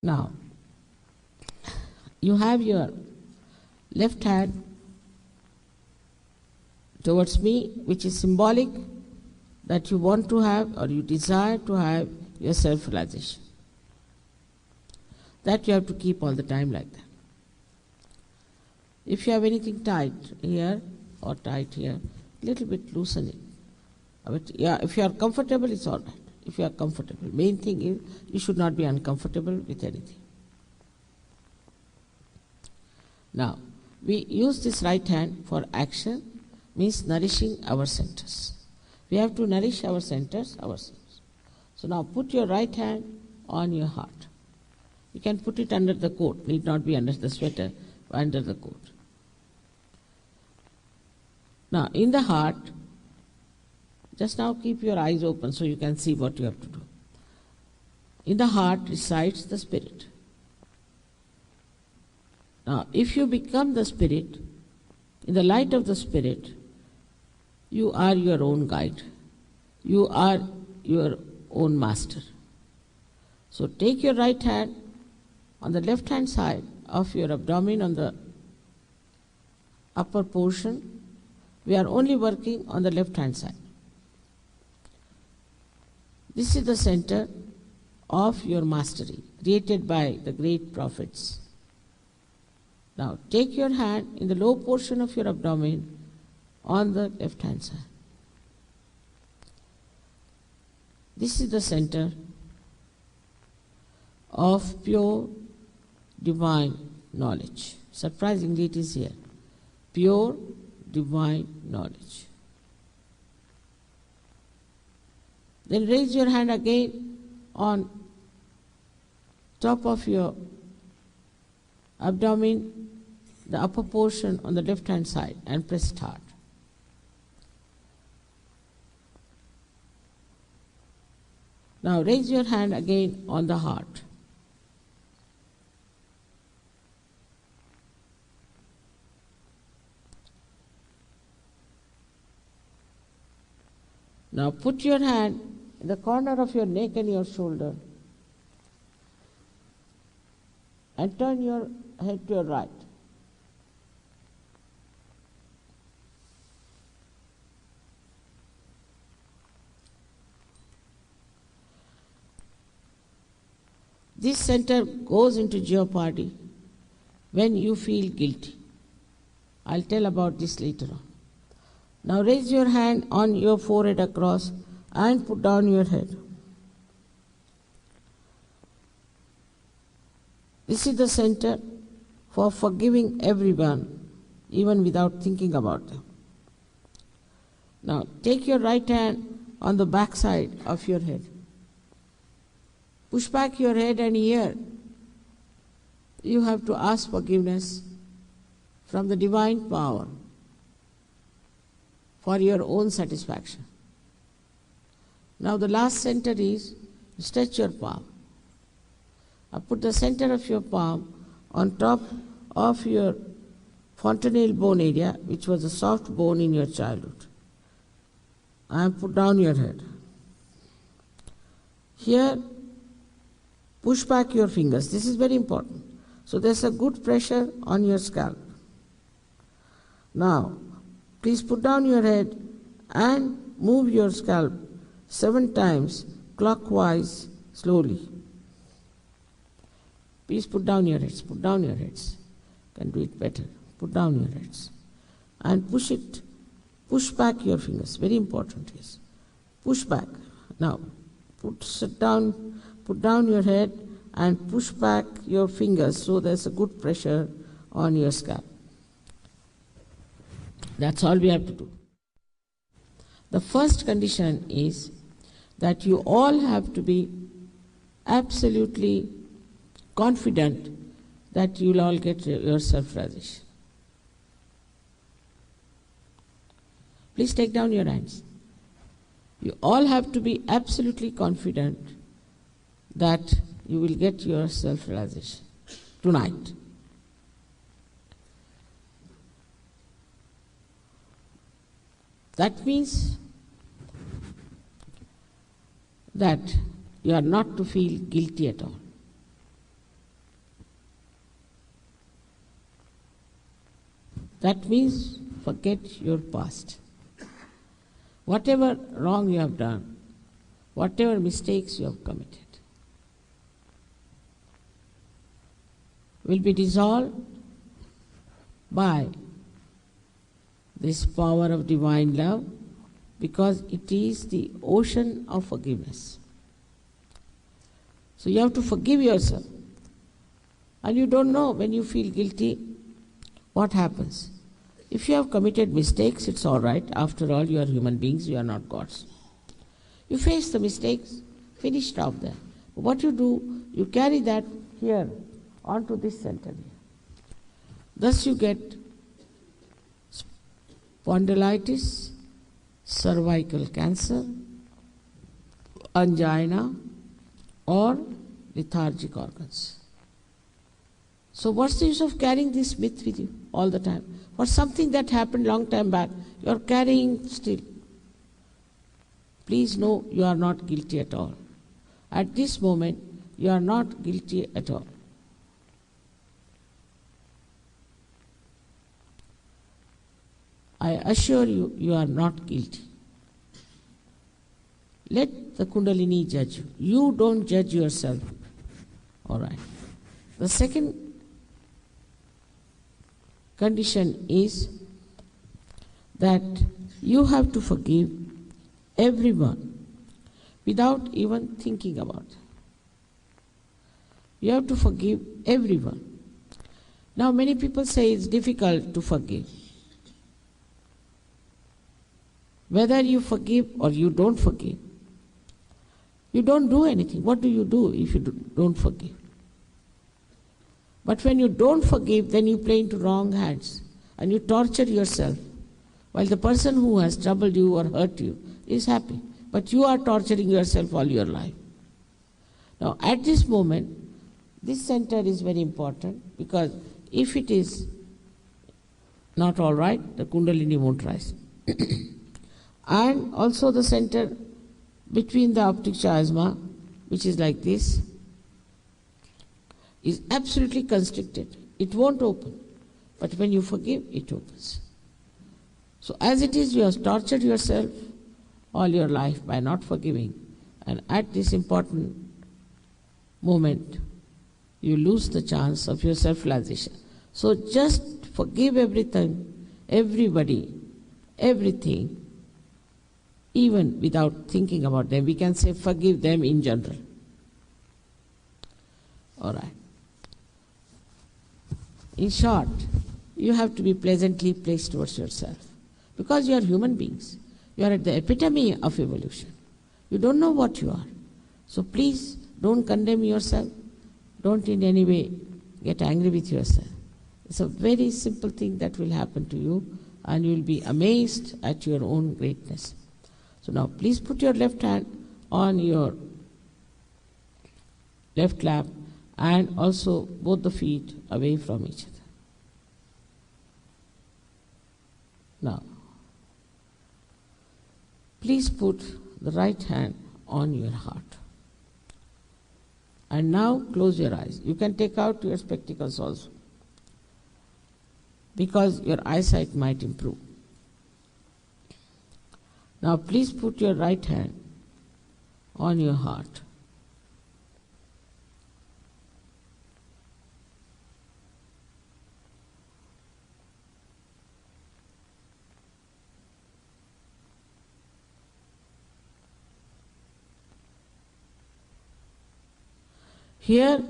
Now, you have your left hand towards me, which is symbolic that you want to have or you desire to have your self-realization. That you have to keep all the time like that. If you have anything tight here or tight here, little bit loosen it. But yeah, if you are comfortable, it's all right. If you are comfortable. Main thing is you should not be uncomfortable with anything. Now, we use this right hand for action, means nourishing our centers. We have to nourish our centers ourselves. So now put your right hand on your heart. You can put it under the coat, need not be under the sweater, under the coat. Now, in the heart, just now keep your eyes open so you can see what you have to do. In the heart resides the spirit. Now, if you become the spirit, in the light of the spirit, you are your own guide. You are your own master. So take your right hand on the left hand side of your abdomen on the upper portion. We are only working on the left hand side. This is the center of your mastery, created by the great prophets. Now take your hand in the low portion of your abdomen on the left hand side. This is the center of pure divine knowledge. Surprisingly, it is here. Pure divine knowledge. Then raise your hand again on top of your abdomen, the upper portion on the left hand side, and press it hard. Now raise your hand again on the heart. Now put your hand in the corner of your neck and your shoulder and turn your head to your right. This center goes into jeopardy when you feel guilty. I'll tell about this later on. Now raise your hand on your forehead across and put down your head. This is the center for forgiving everyone, even without thinking about them. Now take your right hand on the back side of your head. Push back your head, and here you have to ask forgiveness from the divine power for your own satisfaction. Now the last center is stretch your palm. Now put the center of your palm on top of your fontanelle bone area, which was a soft bone in your childhood, and put down your head. Here, push back your fingers. This is very important. So there's a good pressure on your scalp. Now, please put down your head and move your scalp 7 times clockwise slowly. Please put down your heads. Put down your heads. You can do it better. Put down your heads. And push it. Push back your fingers. Very important is. Push back. Now, sit down. Put down your head and push back your fingers so there's a good pressure on your scalp. That's all we have to do. The first condition is that you all have to be absolutely confident that you'll all get your self-realization. Please take down your hands. You all have to be absolutely confident that you will get your self-realization tonight. That means that you are not to feel guilty at all. That means forget your past. Whatever wrong you have done, whatever mistakes you have committed, will be dissolved by this power of divine love, because it is the ocean of forgiveness. So you have to forgive yourself. And you don't know when you feel guilty what happens. If you have committed mistakes, it's all right. After all, you are human beings, you are not gods. You face the mistakes, finished off there. What you do, you carry that here onto this center here. Thus you get spondylitis, cervical cancer, angina, or lethargic organs. So what's the use of carrying this myth with you all the time? For something that happened long time back, you are carrying still. Please know you are not guilty at all. At this moment, you are not guilty at all. I assure you, you are not guilty. Let the Kundalini judge you. You don't judge yourself. All right. The second condition is that you have to forgive everyone without even thinking about it. You have to forgive everyone. Now many people say it's difficult to forgive. Whether you forgive or you don't forgive, you don't do anything. What do you do if you don't forgive? But when you don't forgive, then you play into wrong hands and you torture yourself, while the person who has troubled you or hurt you is happy. But you are torturing yourself all your life. Now at this moment, this center is very important, because if it is not all right, the Kundalini won't rise. And also the center between the optic chiasma, which is like this, is absolutely constricted. It won't open. But when you forgive, it opens. So as it is, you have tortured yourself all your life by not forgiving. And at this important moment, you lose the chance of your self-realization. So just forgive everything, everybody, everything, even without thinking about them. We can say forgive them in general. All right. In short, you have to be pleasantly placed towards yourself, because you are human beings. You are at the epitome of evolution. You don't know what you are. So please don't condemn yourself. Don't in any way get angry with yourself. It's a very simple thing that will happen to you, and you will be amazed at your own greatness. So now please put your left hand on your left lap, and also both the feet away from each other. Now, please put the right hand on your heart. And now close your eyes. You can take out your spectacles also, because your eyesight might improve. Now please put your right hand on your heart. Here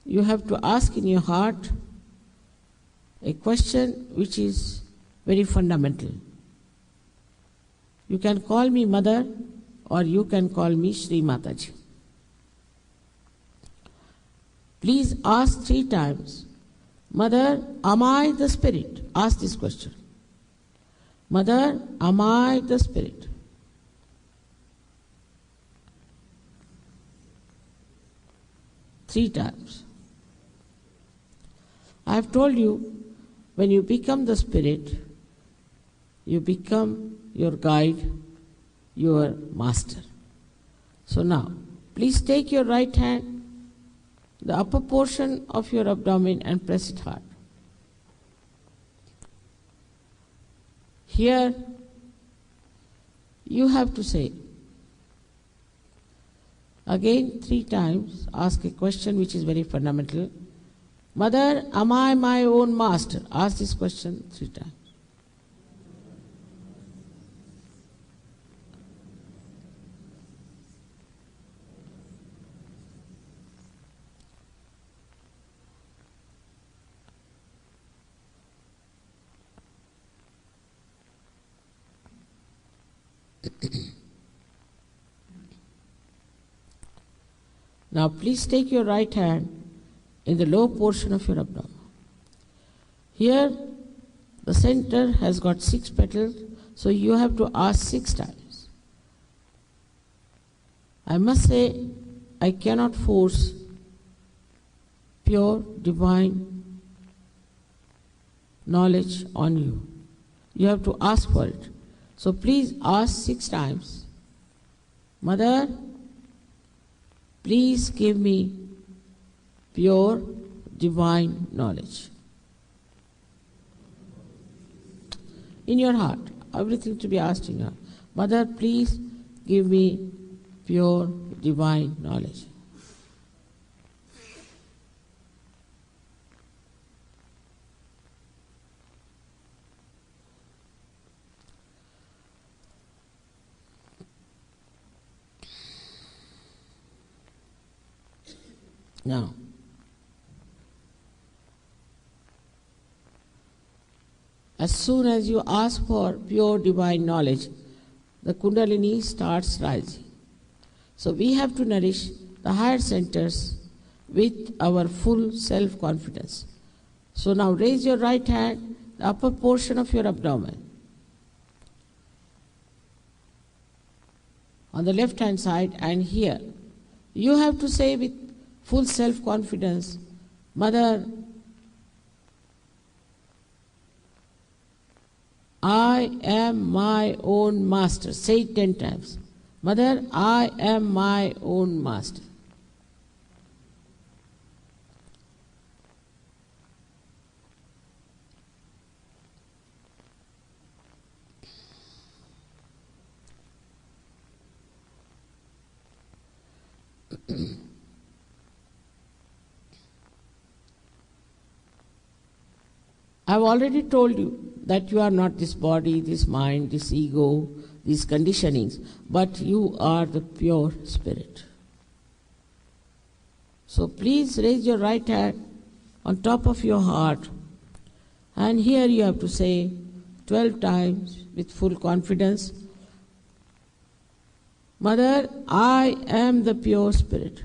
you have to ask in your heart a question which is very fundamental. You can call me Mother, or you can call me Sri Mataji. Please ask 3 times, Mother, am I the Spirit? Ask this question. Mother, am I the Spirit? Three times. I have told you, when you become the Spirit, you become your guide, your master. So now, please take your right hand, the upper portion of your abdomen, and press it hard. Here, you have to say, again 3 times, ask a question which is very fundamental. Mother, am I my own master? Ask this question 3 times. Now please take your right hand in the lower portion of your abdomen. Here the center has got 6 petals, so you have to ask 6 times. I must say, I cannot force pure divine knowledge on you. You have to ask for it. So please ask 6 times. Mother, please give me pure divine knowledge. In your heart, everything to be asked in your heart. Mother, please give me pure divine knowledge. Now, as soon as you ask for pure divine knowledge, the Kundalini starts rising. So we have to nourish the higher centers with our full self-confidence. So now raise your right hand, the upper portion of your abdomen. On the left hand side and here, you have to say with full self-confidence, Mother, I am my own master. Say it 10 times. Mother, I am my own master. I've already told you that you are not this body, this mind, this ego, these conditionings, but you are the pure spirit. So please raise your right hand on top of your heart, and here you have to say 12 times with full confidence, Mother, I am the pure spirit.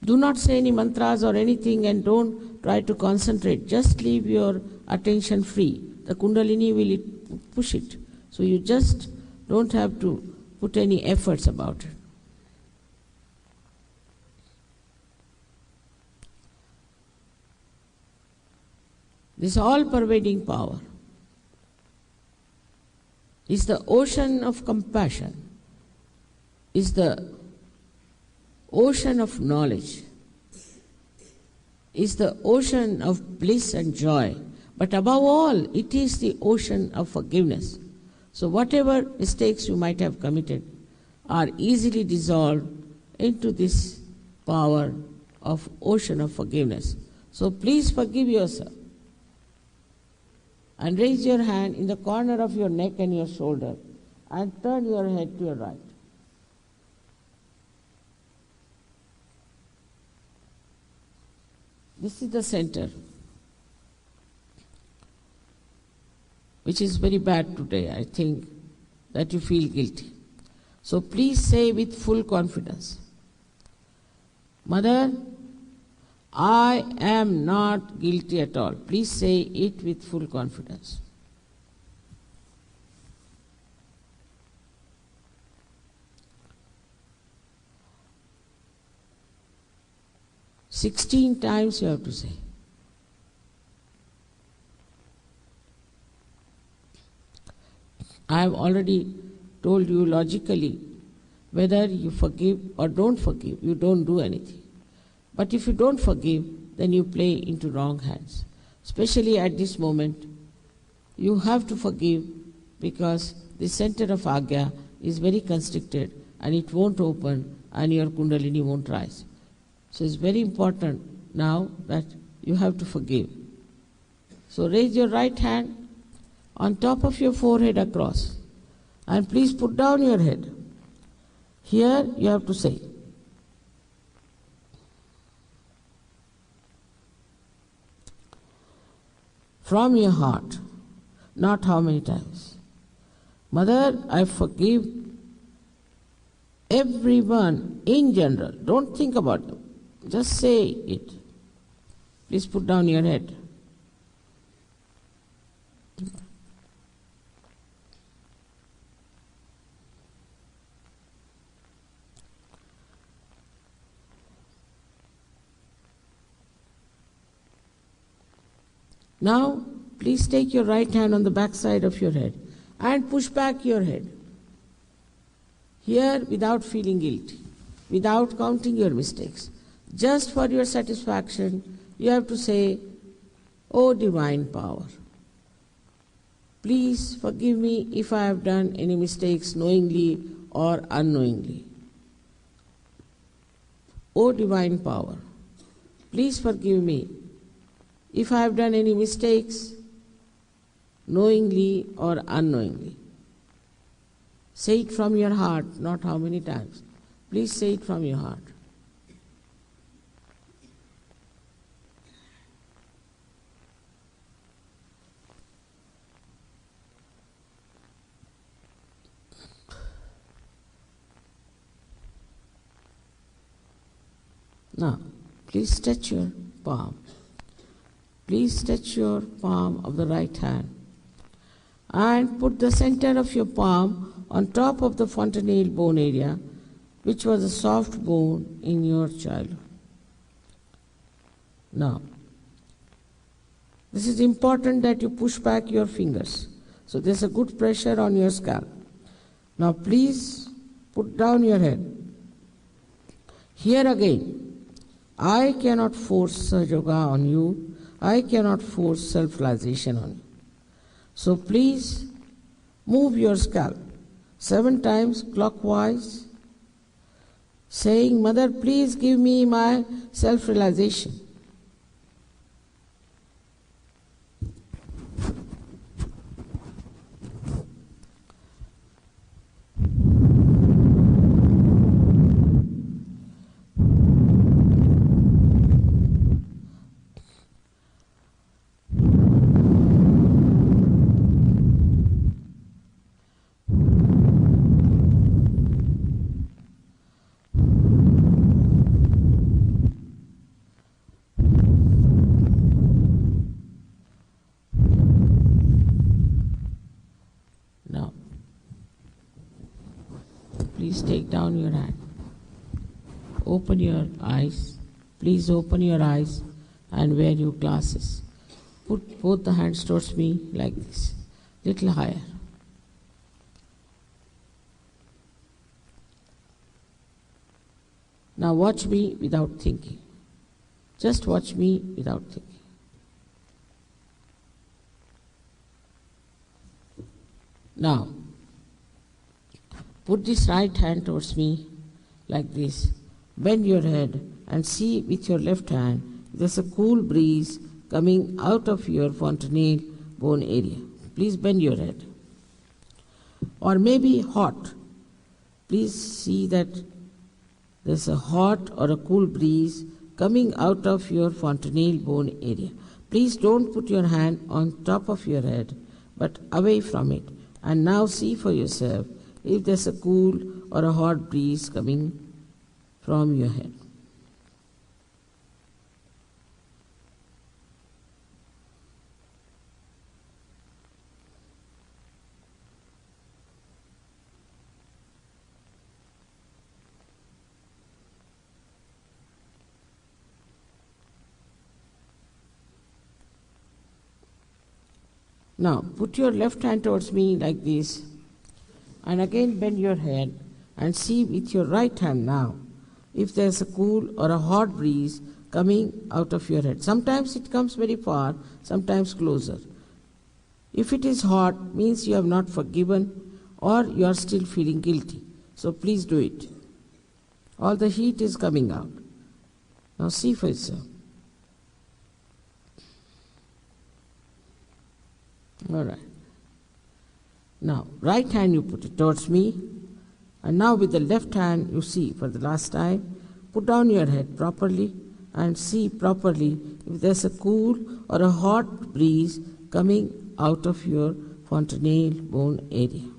Do not say any mantras or anything and don't try to concentrate. Just leave your attention free. The Kundalini will push it. So you just don't have to put any efforts about it. This all-pervading power is the ocean of compassion, is the ocean of knowledge, is the ocean of bliss and joy, but above all, it is the ocean of forgiveness. So whatever mistakes you might have committed are easily dissolved into this power of ocean of forgiveness. So please forgive yourself and raise your hand in the corner of your neck and your shoulder and turn your head to your right. This is the center, which is very bad today. I think that you feel guilty. So please say with full confidence, Mother, I am not guilty at all. Please say it with full confidence. "16 times you have to say. I have already told you logically Whether you forgive or don't forgive, you don't do anything. But if you don't forgive, then you play into wrong hands. Especially at this moment, you have to forgive because the center of Agya is very constricted and it won't open and your Kundalini won't rise. So it's very important now that you have to forgive. So raise your right hand on top of your forehead across and please put down your head. Here you have to say, from your heart, not how many times. Mother, I forgive everyone in general. Don't think about them. Just say it. Please put down your head. Now, please take your right hand on the back side of your head and push back your head. Here, without feeling guilty, without counting your mistakes, just for your satisfaction, you have to say, "O Divine Power, please forgive me if I have done any mistakes knowingly or unknowingly. O Divine Power, please forgive me if I have done any mistakes knowingly or unknowingly." Say it from your heart, not how many times. Please say it from your heart. Now, please stretch your palm. Please stretch your palm of the right hand and put the center of your palm on top of the fontanelle bone area, which was a soft bone in your childhood. Now, this is important that you push back your fingers. So there's a good pressure on your scalp. Now please put down your head. Here again, I cannot force Sahaja Yoga on you. I cannot force self-realization on you. So please move your scalp 7 times clockwise, saying, "Mother, please give me my self-realization." Please take down your hand. Open your eyes. Please open your eyes and wear your glasses. Put both the hands towards me like this, little higher. Now watch me without thinking. Just watch me without thinking. Now, put this right hand towards me like this. Bend your head and see with your left hand there's a cool breeze coming out of your fontanelle bone area. Please bend your head. Or maybe hot. Please see that there's a hot or a cool breeze coming out of your fontanelle bone area. Please don't put your hand on top of your head, but away from it. And now see for yourself if there's a cool or a hot breeze coming from your head. Now, put your left hand towards me like this, and again bend your head and see with your right hand now if there's a cool or a hot breeze coming out of your head. Sometimes it comes very far, sometimes closer. If it is hot, means you have not forgiven or you are still feeling guilty. So please do it. All the heat is coming out. Now see for yourself. All right. Now, right hand you put it towards me. And now with the left hand, you see for the last time, put down your head properly and see properly if there's a cool or a hot breeze coming out of your fontanelle bone area.